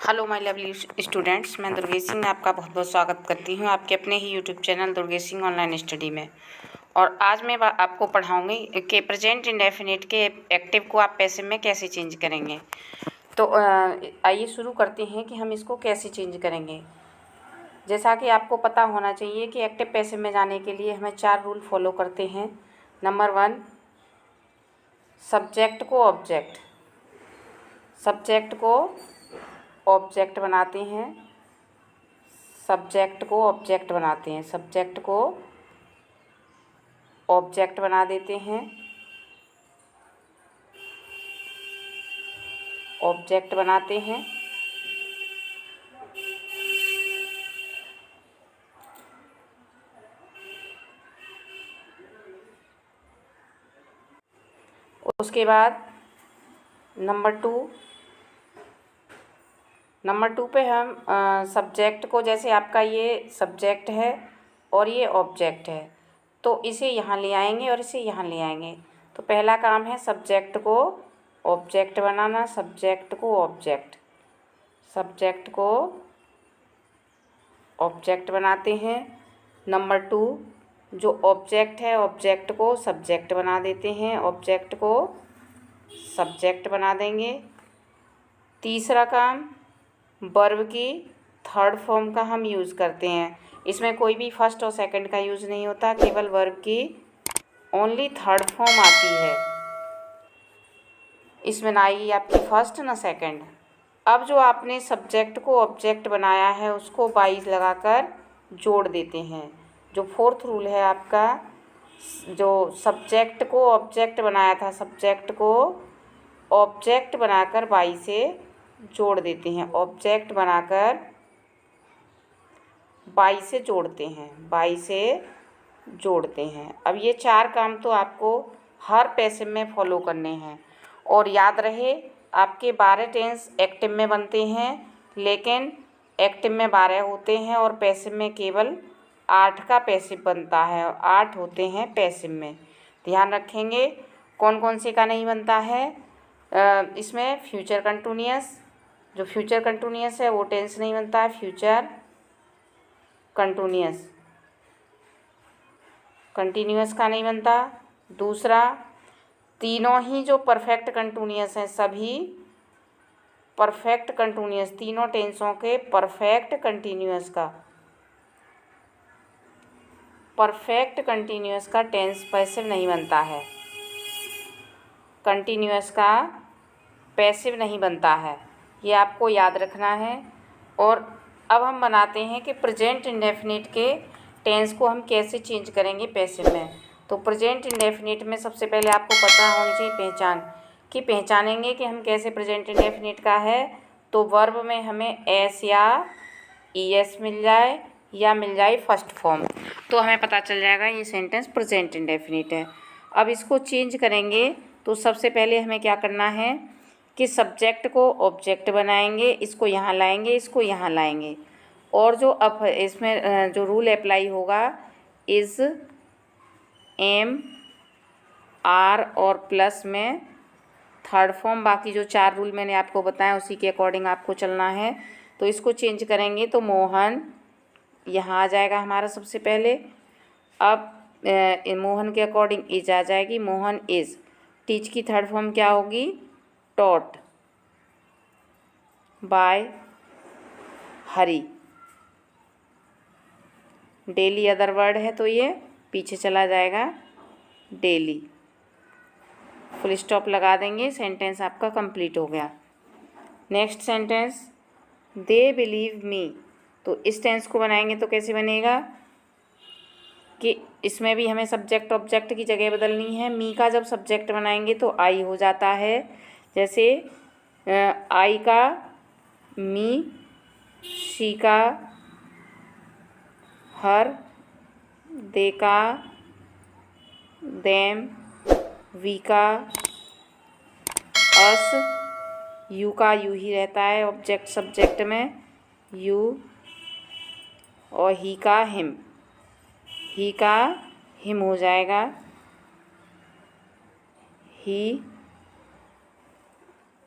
Hello my lovely students, मैं दुर्गेश सिंह आपका बहुत बहुत स्वागत करती हूँ आपके अपने ही YouTube channel Durgesh Singh online study में। और आज मैं आपको पढ़ाऊँगी कि प्रेजेंट इंडेफिनिट के एक्टिव को आप पैसिव में कैसे चेंज करेंगे। तो आइए शुरू करते हैं कि हम इसको कैसे चेंज करेंगे। जैसा कि आपको पता होना चाहिए कि एक्टिव पैसिव में जाने के लिए हमें 4 रूल फॉलो करते हैं। नंबर 1, सब्जेक्ट को ऑब्जेक्ट बनाते हैं, सब्जेक्ट को ऑब्जेक्ट बना देते हैं, ऑब्जेक्ट बनाते हैं। उसके बाद नंबर टू पे हम सब्जेक्ट को, जैसे आपका ये सब्जेक्ट है और ये ऑब्जेक्ट है, तो इसे यहाँ ले आएंगे और इसे यहाँ ले आएंगे। तो पहला काम है सब्जेक्ट को ऑब्जेक्ट बनाना, सब्जेक्ट को ऑब्जेक्ट बनाते हैं। नंबर 2, जो ऑब्जेक्ट है ऑब्जेक्ट को सब्जेक्ट बना देते हैं, ऑब्जेक्ट को सब्जेक्ट बना देंगे। तीसरा काम, वर्ब की थर्ड फॉर्म का हम यूज़ करते हैं। इसमें कोई भी फर्स्ट और सेकंड का यूज़ नहीं होता, केवल वर्ब की ओनली थर्ड फॉर्म आती है। इसमें ना आएगी आपकी फर्स्ट ना सेकंड। अब जो आपने सब्जेक्ट को ऑब्जेक्ट बनाया है उसको 22 लगाकर जोड़ देते हैं। जो फोर्थ रूल है आपका, जो सब्जेक्ट को ऑब्जेक्ट बनाया था, सब्जेक्ट को ऑब्जेक्ट बनाकर 22 से जोड़ देते हैं, ऑब्जेक्ट बनाकर 22 से जोड़ते हैं। अब ये 4 काम तो आपको हर पैसिव में फॉलो करने हैं। और याद रहे, आपके 12 टेंस एक्टिव में बनते हैं, लेकिन एक्टिव में 12 होते हैं और पैसिव में केवल 8 का पैसिव बनता है और 8 होते हैं पैसिव में। ध्यान रखेंगे कौन कौन से का नहीं बनता है। इसमें फ्यूचर कंटिन्यूअस, जो फ्यूचर कंटिन्यूअस है वो टेंस नहीं बनता है, फ्यूचर कंटिन्यूअस का नहीं बनता। दूसरा, तीनों ही जो परफेक्ट कंटिन्यूअस हैं, सभी परफेक्ट कंटिन्यूअस, तीनों टेंसों के परफेक्ट कंटिन्यूअस का टेंस पैसिव नहीं बनता है, कंटिन्यूअस का पैसिव नहीं बनता है, ये आपको याद रखना है। और अब हम बनाते हैं कि प्रेजेंट इंडेफिनिट के टेंस को हम कैसे चेंज करेंगे पैसिव में। तो प्रेजेंट इंडेफिनिट में सबसे पहले आपको पता होनी चाहिए पहचानेंगे कि हम कैसे प्रेजेंट इंडेफिनिट का है। तो वर्ब में हमें एस या ईएस मिल जाए या मिल जाए फर्स्ट फॉर्म, तो हमें पता चल जाएगा ये सेंटेंस प्रेजेंट इंडेफिनिट है। अब इसको चेंज करेंगे तो सबसे पहले हमें क्या करना है कि सब्जेक्ट को ऑब्जेक्ट बनाएंगे, इसको यहाँ लाएंगे, इसको यहाँ लाएंगे। और जो अब इसमें जो रूल अप्लाई होगा, इज़, एम, आर और प्लस में थर्ड फॉर्म, बाकी जो 4 रूल मैंने आपको बताया उसी के अकॉर्डिंग आपको चलना है। तो इसको चेंज करेंगे तो मोहन यहाँ आ जाएगा हमारा सबसे पहले। अब मोहन के अकॉर्डिंग इज आ जाएगी, मोहन इज़। टीच की थर्ड फॉर्म क्या होगी, taught by Hari. Daily other word है तो ये पीछे चला जाएगा, डेली। फुल स्टॉप लगा देंगे, सेंटेंस आपका कंप्लीट हो गया। Next sentence, they believe me. तो इस टेंस को बनाएंगे तो कैसे बनेगा कि इसमें भी हमें सब्जेक्ट ऑब्जेक्ट की जगह बदलनी है। मी का जब सब्जेक्ट बनाएंगे तो आई हो जाता है, जैसे आई का मी, शी का हर, दे का देम, वी का अस, यू का यू ही रहता है ऑब्जेक्ट सब्जेक्ट में, यू। और ही का हिम, ही का हिम हो जाएगा, ही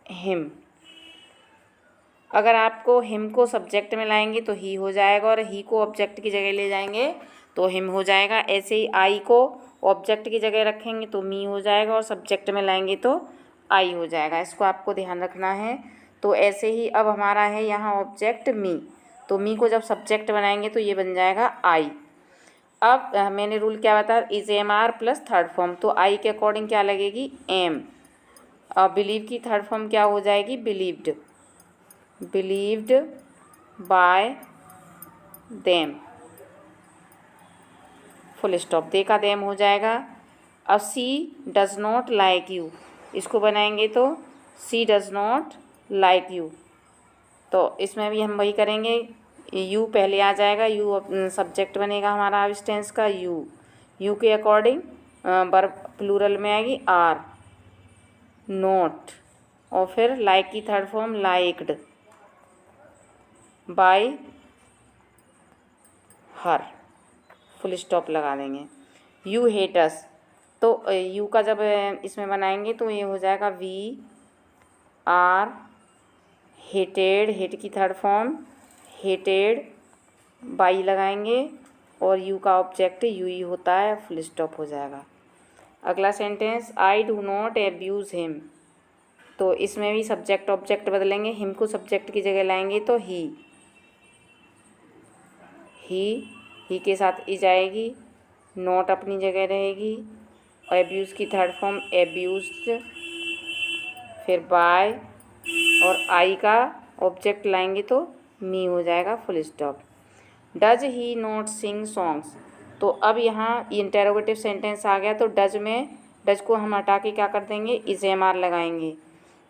हिम। अगर आपको हिम को सब्जेक्ट में लाएंगे तो ही हो जाएगा, और ही को ऑब्जेक्ट की जगह ले जाएंगे तो हिम हो जाएगा। ऐसे ही आई को ऑब्जेक्ट की जगह रखेंगे तो मी हो जाएगा, और सब्जेक्ट में लाएंगे तो आई हो जाएगा। इसको आपको ध्यान रखना है। तो ऐसे ही अब हमारा है यहाँ ऑब्जेक्ट मी, तो मी को जब सब्जेक्ट बनाएंगे तो ये बन जाएगा आई। अब मैंने रूल क्या बताया, is am are plus third form, तो आई के अकॉर्डिंग क्या लगेगी, एम। बिलीव की थर्ड फॉर्म क्या हो जाएगी, believed, believed by them, full stop, they का देम हो जाएगा। अब she does not like you, इसको बनाएंगे तो she does not like you, तो इसमें भी हम वही करेंगे, यू पहले आ जाएगा, यू सब्जेक्ट बनेगा हमारा अब इस टेंस का, यू के अकॉर्डिंग वर्ब प्लूरल में आएगी आर, नोट, और फिर लाइक की third form liked by her, full stop लगा देंगे। यू हेट अस, तो यू का जब इसमें बनाएंगे तो ये हो जाएगा वी आर हेटेड, हेट की थर्ड फॉर्म हेटेड बाई लगाएंगे, और यू का ऑब्जेक्ट यू ही होता है, फुल स्टॉप हो जाएगा। अगला sentence, I do not abuse him, तो इसमें भी सब्जेक्ट ऑब्जेक्ट बदलेंगे, हिम को सब्जेक्ट की जगह लाएंगे तो ही के साथ इज आएगी, नॉट अपनी जगह रहेगी, और एब्यूज़ की थर्ड फॉर्म एब्यूज्ड, फिर बाय, और आई का ऑब्जेक्ट लाएंगे तो मी हो जाएगा, full stop. Does he not sing songs, तो अब यहाँ इंटेरोगेटिव सेंटेंस आ गया, तो डज में डज को हम हटा के क्या कर देंगे, इज एम आर लगाएंगे,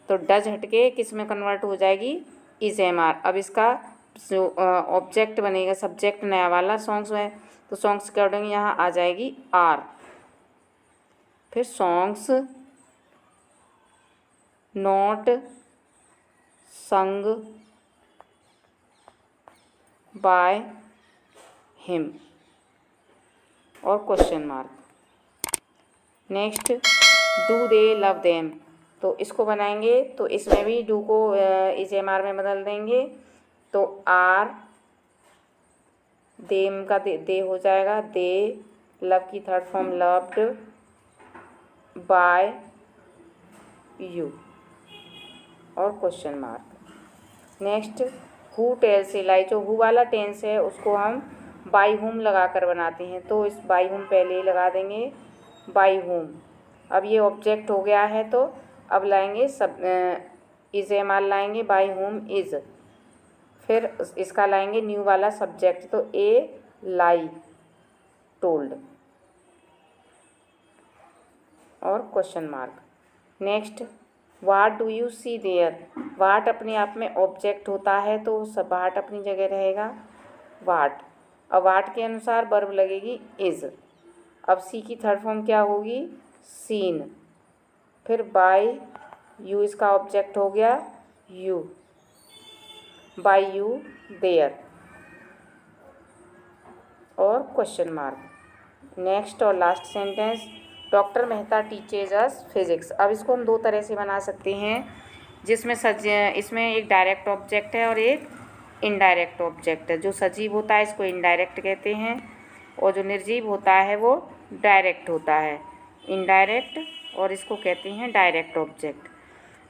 तो डज हट के किस में कन्वर्ट हो जाएगी, इज एम आर। अब इसका जो ऑब्जेक्ट बनेगा सब्जेक्ट नया वाला सॉन्ग्स में, तो सॉन्ग्स के अकॉर्डिंग यहाँ आ जाएगी आर, फिर songs not sung by him, और question mark. Next, do they love them, तो इसको बनाएंगे तो इसमें भी डू को इज एम आर में बदल देंगे, तो आर देम का दे हो जाएगा, दे, लव की third form loved by you, और question mark. Next, who tells a lie, जो हु वाला टेंस है उसको हम बाई हुम लगा कर बनाते हैं, तो इस बाई हुम पहले ही लगा देंगे, बाई हुम। अब ये ऑब्जेक्ट हो गया है, तो अब लाएंगे सब इज एम आर लाएंगे, बाई हुम इज, फिर इसका लाएंगे न्यू वाला सब्जेक्ट, तो ए लाई टोल्ड, और question mark. Next, what do you see there, what अपने आप में ऑब्जेक्ट होता है तो सब वाट अपनी जगह रहेगा, वाट। अब वाट के अनुसार वर्ब लगेगी इज, अब सी की थर्ड फॉर्म क्या होगी, सीन, फिर बाय यू इसका ऑब्जेक्ट हो गया यू, बाय यू देयर, और क्वेश्चन मार्क। नेक्स्ट और last sentence, doctor Mehta teaches us physics, अब इसको हम दो तरह से बना सकते हैं, जिसमें इसमें एक डायरेक्ट ऑब्जेक्ट है और एक इनडायरेक्ट ऑब्जेक्ट है। जो सजीव होता है इसको इनडायरेक्ट कहते हैं, और जो निर्जीव होता है वो डायरेक्ट होता है, इनडायरेक्ट, और इसको कहते हैं डायरेक्ट ऑब्जेक्ट।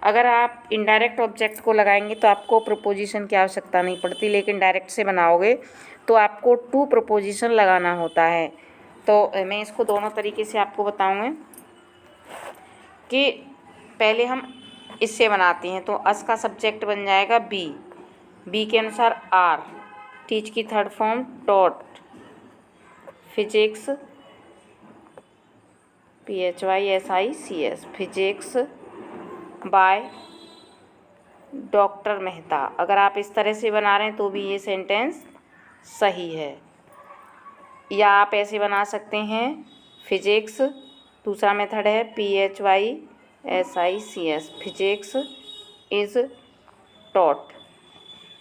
अगर आप इनडायरेक्ट ऑब्जेक्ट को लगाएंगे तो आपको प्रपोजिशन की आवश्यकता नहीं पड़ती, लेकिन डायरेक्ट से बनाओगे तो आपको टू प्रपोजिशन लगाना होता है। तो मैं इसको दोनों तरीके से आपको बताऊँगा कि पहले हम इससे बनाते हैं, तो अस का सब्जेक्ट बन जाएगा बी के अनुसार आर, टीच की third form taught, physics PHYSICS, physics bye doctor Mehta. अगर आप इस तरह से बना रहे हैं तो भी ये सेंटेंस सही है, या आप ऐसे बना सकते हैं, फिजिक्स, दूसरा मेथड है PHYSICS, फिजिक्स इज़ टॉट।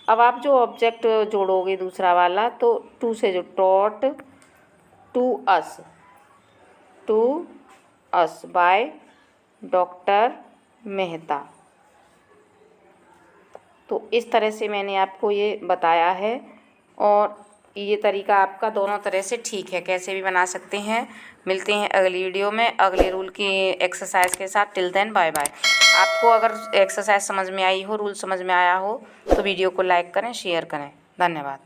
अब आप जो ऑब्जेक्ट जोड़ोगे दूसरा वाला, तो टू से जो taught to us by doctor Mehta, तो इस तरह से मैंने आपको ये बताया है और ये तरीका आपका दोनों तरह से ठीक है, कैसे भी बना सकते हैं। मिलते हैं अगली वीडियो में अगले रूल की एक्सरसाइज के साथ। Till then bye bye. आपको अगर एक्सरसाइज समझ में आई हो, रूल समझ में आया हो तो वीडियो को लाइक करें, शेयर करें। धन्यवाद।